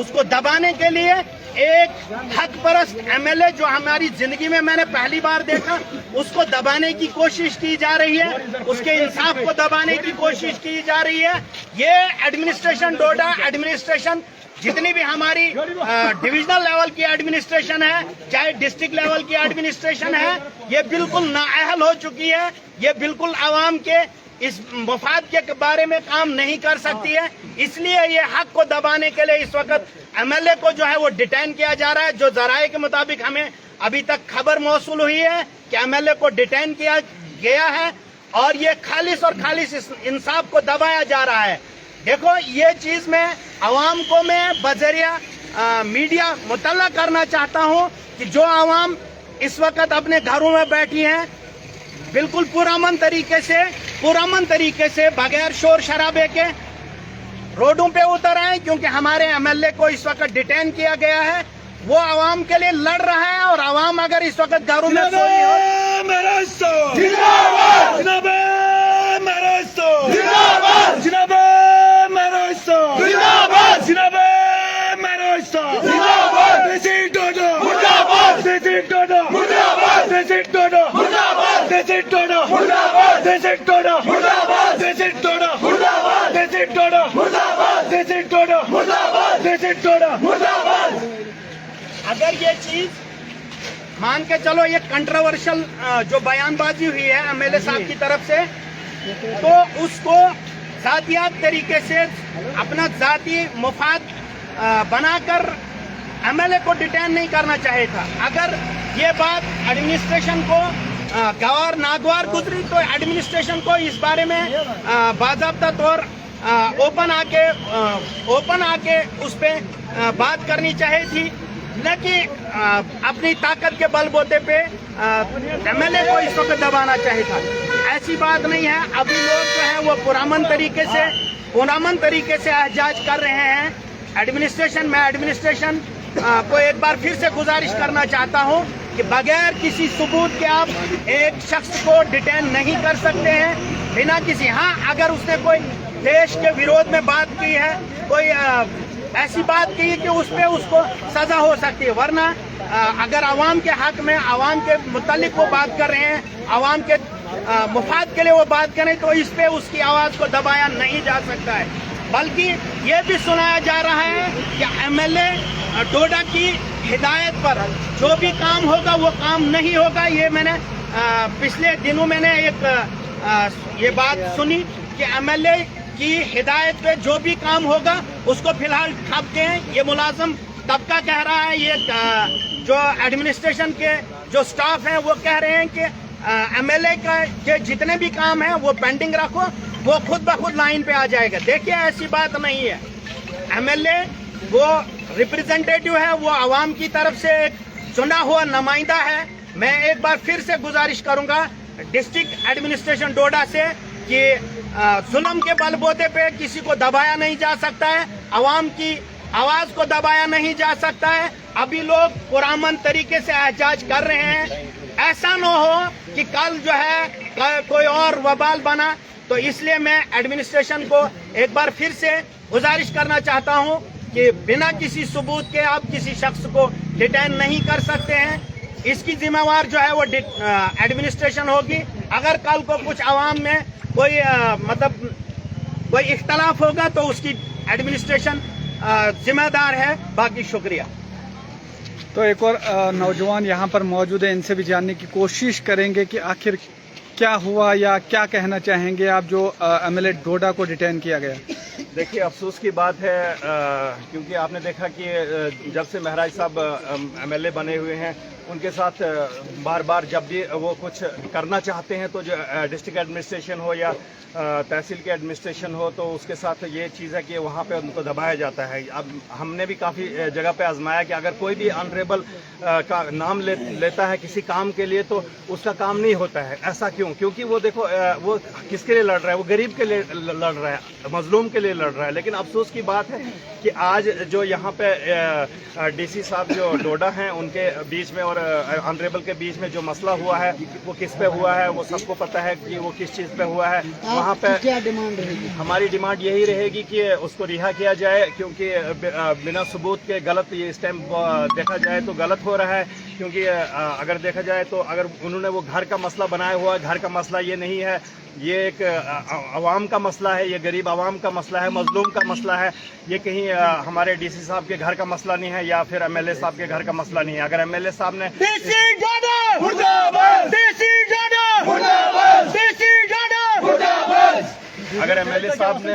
اس کو دبانے کے لیے ایک حق پرست MLA جو ہماری زندگی میں نے پہلی بار دیکھا، اس کو دبانے کی کوشش کی جا رہی ہے، اس کے انصاف کو دبانے کی کوشش کی جا رہی ہے۔ یہ ایڈمنسٹریشن ڈوڈا ایڈمنسٹریشن جتنی بھی ہماری ڈویژنل لیول کی ایڈمنسٹریشن ہے، چاہے ڈسٹرکٹ لیول کی ایڈمنسٹریشن ہے، یہ بالکل نااہل ہو چکی ہے، یہ بالکل عوام کے اس مفاد کے بارے میں کام نہیں کر سکتی ہے۔ اس لیے یہ حق کو دبانے کے لیے اس وقت MLA کو جو ہے وہ ڈیٹین کیا جا رہا ہے۔ جو ذرائع کے مطابق ہمیں ابھی تک خبر موصول ہوئی ہے کہ MLA کو ڈیٹین کیا گیا ہے اور یہ خالص اور خالص انصاف کو دبایا جا رہا ہے۔ دیکھو، یہ چیز میں عوام کو میں بذریعہ میڈیا مطلع کرنا چاہتا ہوں کہ جو عوام اس وقت اپنے گھروں میں بیٹھی ہیں، بالکل پرامن طریقے سے بغیر شور شرابے کے روڈوں پہ اتر آئے، کیونکہ ہمارے MLA کو اس وقت ڈیٹین کیا گیا ہے۔ وہ عوام کے لیے لڑ رہا ہے اور عوام اگر اس وقت گھروں میں سوئی ہو، اگر یہ چیز مان کے چلو یہ کنٹروورشل جو بیان بازی ہوئی ہے MLA صاحب کی طرف سے، تو اس کو ذاتیات طریقے سے اپنا ذاتی مفاد بنا کر MLA کو ڈیٹین نہیں کرنا چاہیے تھا۔ اگر یہ بات ایڈمنسٹریشن کو گوار ناگوار گزری تو ایڈمنسٹریشن کو اس بارے میں باضابطہ طور اوپن آ کے اس پہ بات کرنی چاہیے تھی، نہ کہ اپنی طاقت کے بل بوتے پہ MLA کو اس وقت دبانا چاہیے تھا۔ ایسی بات نہیں ہے۔ ابھی لوگ جو ہے وہ پرامن طریقے سے احتجاج کر رہے ہیں۔ ایڈمنسٹریشن کو ایک بار پھر سے گزارش کرنا چاہتا ہوں کہ بغیر کسی ثبوت کے آپ ایک شخص کو ڈیٹین نہیں کر سکتے ہیں بنا کسی، ہاں اگر اس نے کوئی دیش کے ویرودھ میں بات کی ہے، کوئی ایسی بات کی کہ اس پہ اس کو سزا ہو سکتی ہے، ورنہ اگر عوام کے حق میں عوام کے متعلق وہ بات کر رہے ہیں، عوام کے مفاد کے لیے وہ بات کریں، تو اس پہ اس کی آواز کو دبایا نہیں جا سکتا ہے۔ بلکہ یہ بھی سنایا جا رہا ہے کہ MLA ڈوڈا کی ہدایت پر جو بھی کام ہوگا وہ کام نہیں ہوگا۔ یہ میں نے پچھلے دنوں میں نے ایک یہ بات سنی کہ MLA کی ہدایت پہ جو بھی کام ہوگا اس کو فی الحال ٹھپ دیں۔ یہ ملازم طبقہ کہہ رہا ہے، یہ جو ایڈمنسٹریشن کے جو سٹاف ہیں وہ کہہ رہے ہیں کہ MLA کا جتنے بھی کام ہیں وہ پینڈنگ رکھو، وہ خود بخود لائن پہ آ جائے گا۔ دیکھیے، ایسی بات نہیں ہے۔ MLA وہ ریپرزینٹیٹیو ہے، وہ عوام کی طرف سے ایک چنا ہوا نمائندہ ہے۔ میں ایک بار پھر سے گزارش کروں گا ڈسٹرکٹ ایڈمنسٹریشن ڈوڈا سے کہ ظلم کے بل بوتے پہ کسی کو دبایا نہیں جا سکتا ہے، عوام کی آواز کو دبایا نہیں جا سکتا ہے۔ ابھی لوگ پرامن طریقے سے احتجاج کر رہے ہیں، ایسا نہ ہو کہ کل جو ہے کوئی اور وبال بنا۔ تو اس لیے میں ایڈمنسٹریشن کو ایک بار پھر سے گزارش کرنا چاہتا ہوں کہ بنا کسی ثبوت کے آپ کسی شخص کو ڈیٹین نہیں کر سکتے ہیں۔ اس کی ذمہ وار جو ہے وہ ایڈمنسٹریشن ہوگی۔ اگر کل کو کچھ عوام میں کوئی کوئی اختلاف ہوگا تو اس کی ایڈمنسٹریشن ذمہ دار ہے۔ باقی شکریہ۔ تو ایک اور نوجوان یہاں پر موجود ہے، ان سے بھی جاننے کی کوشش کریں گے کہ آخر کیا ہوا یا کیا کہنا چاہیں گے آپ جو MLA ڈوڈا کو ڈیٹین کیا گیا۔ دیکھیے، افسوس کی بات ہے کیونکہ آپ نے دیکھا کہ جب سے مہراج صاحب MLA بنے ہوئے ہیں، ان کے ساتھ بار بار جب بھی وہ کچھ کرنا چاہتے ہیں تو جو ڈسٹرکٹ ایڈمنسٹریشن ہو یا تحصیل کے ایڈمنسٹریشن ہو، تو اس کے ساتھ یہ چیز ہے کہ وہاں پہ ان کو دبایا جاتا ہے۔ اب ہم نے بھی کافی جگہ پہ آزمایا کہ اگر کوئی بھی آنریبل کا نام لیتا ہے کسی کام کے لیے تو اس کا کام نہیں ہوتا ہے۔ ایسا کیوں؟ کیونکہ وہ دیکھو وہ کس کے لیے لڑ رہا ہے، وہ غریب کے لیے لڑ رہا ہے، مظلوم کے لیے लिए लड़ रहा है। लेकिन अफसोस की बात है कि आज जो यहाँ पे डीसी साहब जो डोडा हैं उनके बीच में और ऑनरेबल के बीच में जो मसला हुआ है वो किस पे हुआ है वो सबको पता है कि वो किस चीज़ पे हुआ है। वहाँ पे क्या डिमांड रहेगी? हमारी डिमांड यही रहेगी कि उसको रिहा किया जाए, क्योंकि बिना सबूत के गलत ये इस टाइम देखा जाए तो गलत हो रहा है। क्योंकि अगर देखा जाए तो अगर उन्होंने वो घर का मसला बनाया हुआ, घर का मसला ये नहीं है, ये एक आवाम का मसला है, ये गरीब आवाम का मसला है, मजलूम का मसला है। ये कहीं हमारे डीसी साहब के घर का मसला नहीं है या फिर एमएलए साहब के घर का मसला नहीं है। अगर एमएलए साहब ने अगर एमएलए साहब ने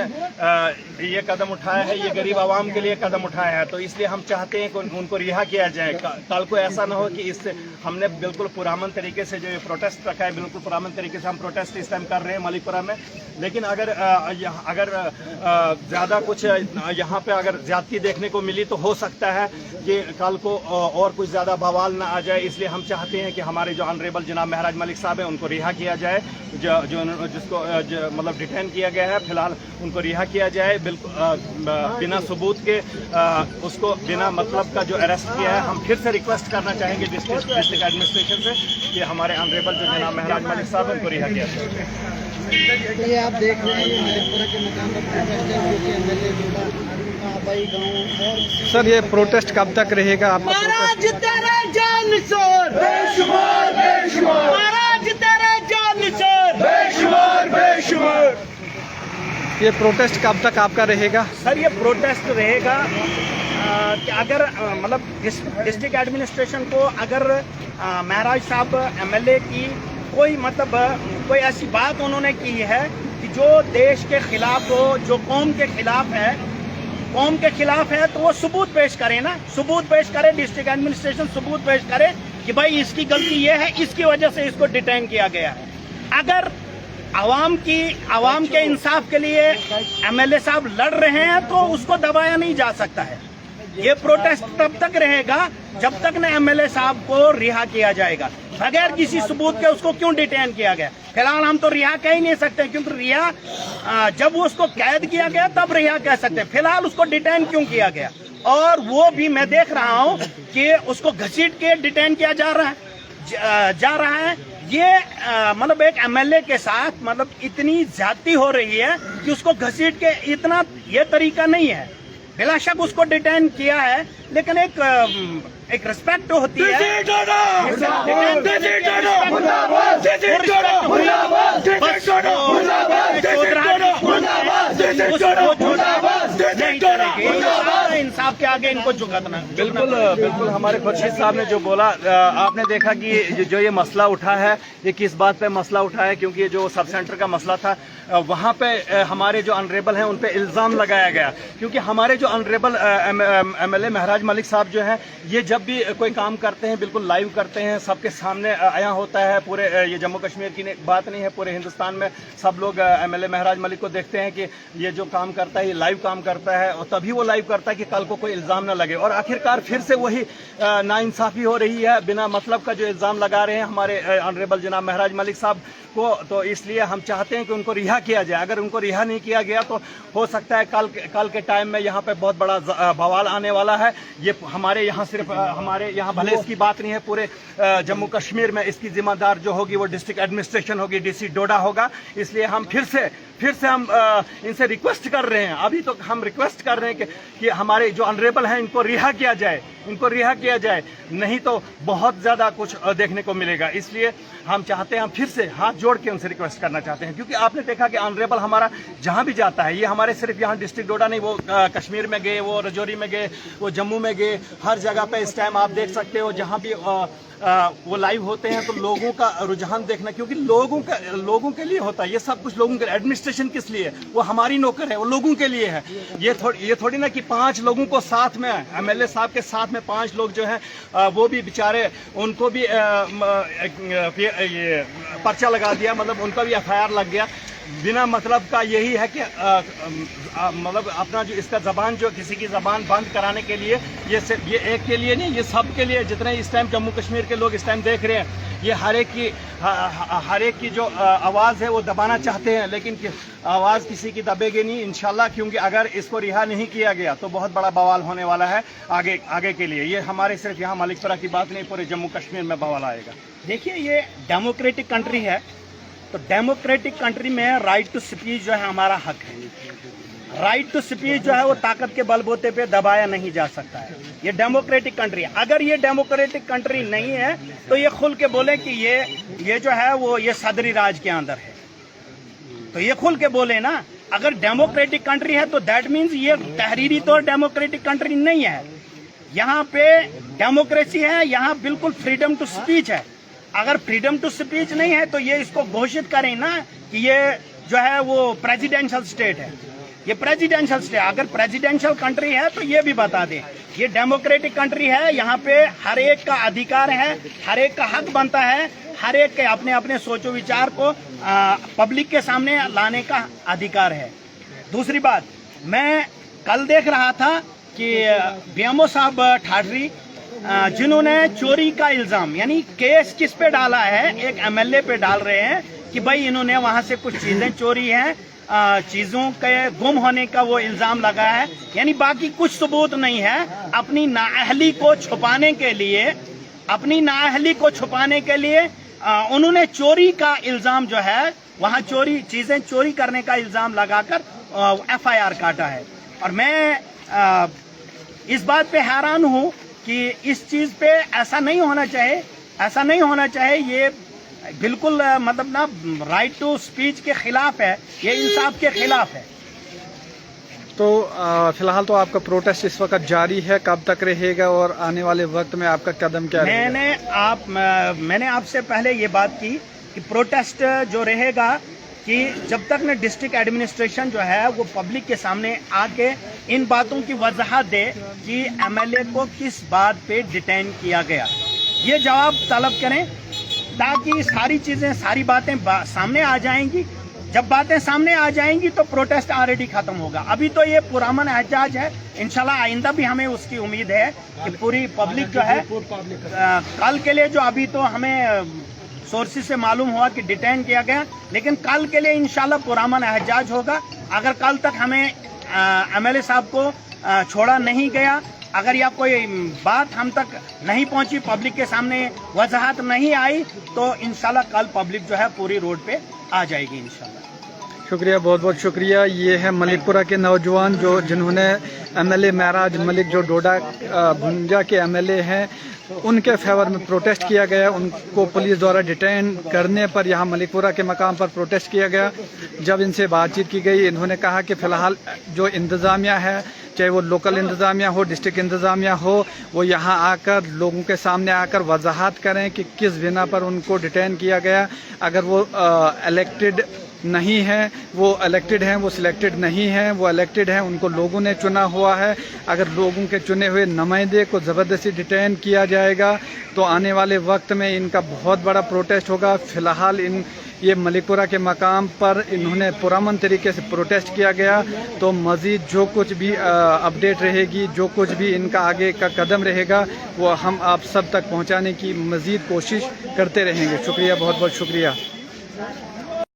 ये कदम उठाया है, ये गरीब आवाम के लिए कदम उठाया है, तो इसलिए हम चाहते हैं कि उनको रिहा किया जाए। कल को ऐसा ना हो कि इससे हमने बिल्कुल पुरअमन तरीके से जो ये प्रोटेस्ट रखा है, बिल्कुल पुरअमन तरीके से हम प्रोटेस्ट इस टाइम कर रहे हैं मलिकपुरा में। लेकिन अगर ज़्यादा कुछ यहाँ पे अगर ज्यादती देखने को मिली तो हो सकता है कि कल को और कुछ ज़्यादा बवाल ना आ जाए। इसलिए हम चाहते हैं कि हमारे जो ऑनरेबल जनाब महराज मलिक साहब हैं उनको रिहा किया जाए, जिसको मतलब डिटेन किया गया है, फिलहाल उनको रिहा किया जाए। बिल्कुल बिना सबूत के उसको बिना मतलब का जो अरेस्ट किया है। हम फिर से रिक्वेस्ट करना चाहेंगे डिस्ट्रिक्ट एडमिनिस्ट्रेशन से कि हमारे ऑनरेबल जो जनाब महराज मलिक साहब उनको रिहा किया जाए। ये आप देख रहे हैं ये मलिकपुरा के मकाम पर प्रोटेस्ट है, जो कि एमएलए डोडा आबाई गाँव और सर ये प्रोटेस्ट कब तक रहेगा आपका? महाराज तेरा जान निसार बेशुमार बेशुमार, महाराज तेरा जान निसार बेशुमार बेशुमार। ये प्रोटेस्ट कब तक आपका रहेगा? सर ये प्रोटेस्ट रहेगा कि अगर मतलब डिस्ट्रिक्ट एडमिनिस्ट्रेशन को अगर महराज साहब एमएलए की कोई मतलब कोई ऐसी बात उन्होंने की है कि जो देश के खिलाफ हो, जो कौम के खिलाफ है, तो वो सबूत पेश करे ना, सबूत पेश करे, डिस्ट्रिक्ट एडमिनिस्ट्रेशन सबूत पेश करे कि भाई इसकी गलती ये है, इसकी वजह से इसको डिटेन किया गया है। अगर आवाम के इंसाफ के लिए एमएलए साहब लड़ रहे हैं तो उसको दबाया नहीं जा सकता है। ये प्रोटेस्ट तब तक रहेगा जब तक न एमएलए साहब को रिहा किया जाएगा। बगैर किसी सबूत के उसको क्यों डिटेन किया गया? फिलहाल हम तो रिहा कह ही नहीं सकते, क्योंकि रिहा जब उसको कैद किया गया तब रिहा कह सकते हैं। फिलहाल उसको डिटेन क्यों किया गया? और वो भी मैं देख रहा हूँ कि उसको घसीट के डिटेन किया जा रहा है। ये मतलब एक एमएलए के साथ मतलब इतनी ज्यादती हो रही है कि उसको घसीट के इतना ये तरीका नहीं है। बिला शक उसको डिटेन किया है, लेकिन एक रिस्पेक्ट होती है। इंसाफ के आगे इनको झुकना। बिल्कुल हमारे खुर्शीद साहब ने जो बोला, आपने देखा कि जो ये मसला उठा है ये किस बात पे मसला उठा है, क्योंकि ये जो सब सेंटर का मसला था वहाँ पे हमारे जो ऑनरेबल हैं उन पे इल्ज़ाम लगाया गया। क्योंकि हमारे जो ऑनरेबल एमएलए महराज मलिक साहब जो हैं ये जब भी कोई काम करते हैं बिल्कुल लाइव करते हैं, सबके सामने आया होता है। पूरे ये जम्मू कश्मीर की बात नहीं है, पूरे हिंदुस्तान में सब लोग एमएलए महराज मलिक को देखते हैं कि ये जो काम करता है ये लाइव काम करता है, और तभी वो लाइव करता है कि कल को कोई इल्ज़ाम ना लगे। और आखिरकार फिर से वही नाइंसाफ़ी हो रही है, बिना मतलब का जो इल्ज़ाम लगा रहे हैं हमारे ऑनरेबल जनाब महराज मलिक साहब को। तो इसलिए हम चाहते हैं कि उनको रिहा किया जाए। अगर उनको रिहा नहीं किया गया तो हो सकता है कल के टाइम में यहाँ पे बहुत बड़ा बवाल आने वाला है। ये हमारे यहाँ सिर्फ हमारे यहाँ भले इसकी बात नहीं है, पूरे जम्मू कश्मीर में इसकी जिम्मेदार जो होगी वो डिस्ट्रिक्ट एडमिनिस्ट्रेशन होगी, डीसी डोडा होगा। इसलिए हम फिर से हम इनसे रिक्वेस्ट कर रहे हैं, अभी तो हम रिक्वेस्ट कर रहे हैं कि हमारे जो ऑनरेबल हैं इनको रिहा किया जाए, नहीं तो बहुत ज़्यादा कुछ देखने को मिलेगा। इसलिए हम चाहते हैं, हम फिर से हाथ जोड़ के उनसे रिक्वेस्ट करना चाहते हैं, क्योंकि आपने देखा कि ऑनरेबल हमारा जहां भी जाता है, ये हमारे सिर्फ यहाँ डिस्ट्रिक्ट डोडा नहीं, वो कश्मीर में गए, वो रजौरी में गए, वो जम्मू में गए, हर जगह पे इस टाइम आप देख सकते हो जहाँ भी वो लाइव होते हैं तो लोगों का रुझान देखना, क्योंकि लोगों के लिए होता है ये सब कुछ। लोगों के एडमिनिस्ट्रेशन किस लिए? वो हमारी नौकर है, वो लोगों के लिए है। ये थोड़ी ना कि 5 लोगों को साथ में, एमएलए साहब के साथ में 5 लोग जो हैं वो भी बेचारे, उनको भी ये पर्चा लगा दिया, मतलब उनका भी एफआईआर लग गया। बिना मतलब का यही है कि मतलब अपना जो इसका ज़बान जो किसी की ज़बान बंद कराने के लिए ये एक के लिए नहीं, ये सब के लिए, जितने इस टाइम जम्मू कश्मीर के लोग इस टाइम देख रहे हैं, ये हर एक की जो आवाज़ है वो दबाना चाहते हैं, लेकिन आवाज़ किसी की दबेगी नहीं इंशाल्लाह, क्योंकि अगर इसको रिहा नहीं किया गया तो बहुत बड़ा बवाल होने वाला है आगे के लिए। ये हमारे सिर्फ यहाँ मलिकपुरा की बात नहीं, पूरे जम्मू कश्मीर में बवाल आएगा। देखिए, ये डेमोक्रेटिक कंट्री है, तो डेमोक्रेटिक कंट्री में राइट टू स्पीच जो है हमारा हक है। राइट टू स्पीच जो है वो ताकत के बलबूते पे दबाया नहीं जा सकता है। ये डेमोक्रेटिक कंट्री है। अगर ये डेमोक्रेटिक कंट्री नहीं है तो ये खुल के बोले कि ये जो है वो ये सदरी राज के अंदर है, तो ये खुल के बोले ना। अगर डेमोक्रेटिक कंट्री है तो दैट मीन्स ये तहरीरी तौर डेमोक्रेटिक कंट्री नहीं है। यहाँ पे डेमोक्रेसी है, यहाँ बिल्कुल फ्रीडम टू स्पीच है। अगर फ्रीडम टू स्पीच नहीं है तो ये इसको घोषित करें ना कि ये जो है वो प्रेसिडेंशियल स्टेट है। ये प्रेसिडेंशियल स्टेट, अगर प्रेसिडेंशियल कंट्री है तो ये भी बता दें। ये डेमोक्रेटिक कंट्री है, यहाँ पे हर एक का अधिकार है, हर एक का हक बनता है, हर एक के अपने अपने सोचो विचार को पब्लिक के सामने लाने का अधिकार है। दूसरी बात, मैं कल देख रहा था कि बीएमओ साहब ठाठरी जिन्होंने चोरी का इल्जाम, यानी केस किस पे डाला है, एक एमएलए पे डाल रहे हैं कि भाई इन्होंने वहां से कुछ चीजें चोरी हैं, चीजों के गुम होने का वो इल्जाम लगा है, यानी बाकी कुछ सबूत नहीं है। अपनी नाअहली को छुपाने के लिए उन्होंने चोरी का इल्जाम जो है वहां चीजें चोरी करने का इल्जाम लगाकर एफआईआर काटा है। और मैं इस बात पे हैरान हूं कि इस चीज पे ऐसा नहीं होना चाहिए। ये बिल्कुल मतलब ना राइट टू स्पीच के खिलाफ है, ये इंसाफ के खिलाफ है। तो फिलहाल तो आपका प्रोटेस्ट इस वक्त जारी है, कब तक रहेगा और आने वाले वक्त में आपका कदम क्या रहेगा? मैंने आपसे पहले ये बात की कि प्रोटेस्ट जो रहेगा कि जब तक न डिस्ट्रिक्ट एडमिनिस्ट्रेशन जो है वो पब्लिक के सामने आके इन बातों की वजाहत दे कि एमएलए को किस बात पे डिटेन किया गया, ये जवाब तलब करें, ताकि सारी बातें सामने आ जाएंगी। जब बातें सामने आ जाएंगी तो प्रोटेस्ट ऑलरेडी खत्म होगा। अभी तो ये पुरअमन एहतजाज है, इंशाल्लाह आइंदा भी हमें उसकी उम्मीद है कि पूरी पब्लिक जो है कल के लिए, जो अभी तो हमें सोर्सेज से मालूम हुआ कि डिटेन किया गया, लेकिन कल के लिए इंशाल्लाह पुरअमन एहतजाज होगा। अगर कल तक हमें एमएलए साहब को छोड़ा नहीं गया, अगर या कोई बात हम तक नहीं पहुंची, पब्लिक के सामने वजाहत नहीं आई, तो इंशाल्लाह कल पब्लिक जो है पूरी रोड पे आ जाएगी इंशाल्लाह। शुक्रिया, बहुत बहुत शुक्रिया। ये है मलिकपुरा के नौजवान जिन्होंने एमएलए महराज मलिक जो डोडा भुंजा के एमएलए हैं, उनके फेवर में प्रोटेस्ट किया गया। उनको पुलिस द्वारा डिटेन करने पर यहाँ मलिकपुरा के मकाम पर प्रोटेस्ट किया गया। जब इनसे बातचीत की गई, इन्होंने कहा कि फ़िलहाल जो इंतज़ामिया है, चाहे वो लोकल इंतज़ामिया हो, डिस्ट्रिक्ट इंतज़ामिया हो, वो यहाँ आकर लोगों के सामने आकर वजाहत करें कि किस बिना पर उनको डिटेन किया गया। अगर वो इलेक्टेड नहीं है, वो इलेक्टेड हैं, वो सिलेक्टेड नहीं हैं, वो इलेक्टेड हैं, उनको लोगों ने चुना हुआ है। अगर लोगों के चुने हुए नुमाइंदे को ज़बरदस्ती डिटेन किया जाएगा तो आने वाले वक्त में इनका बहुत बड़ा प्रोटेस्ट होगा। फ़िलहाल ये मलिकपुरा के मकाम पर इन्होंने पुरअमन तरीके से प्रोटेस्ट किया गया, तो मज़ीद जो कुछ भी अपडेट रहेगी, जो कुछ भी इनका आगे का कदम रहेगा, वो हम आप सब तक पहुंचाने की मज़ीद कोशिश करते रहेंगे। शुक्रिया, बहुत बहुत शुक्रिया।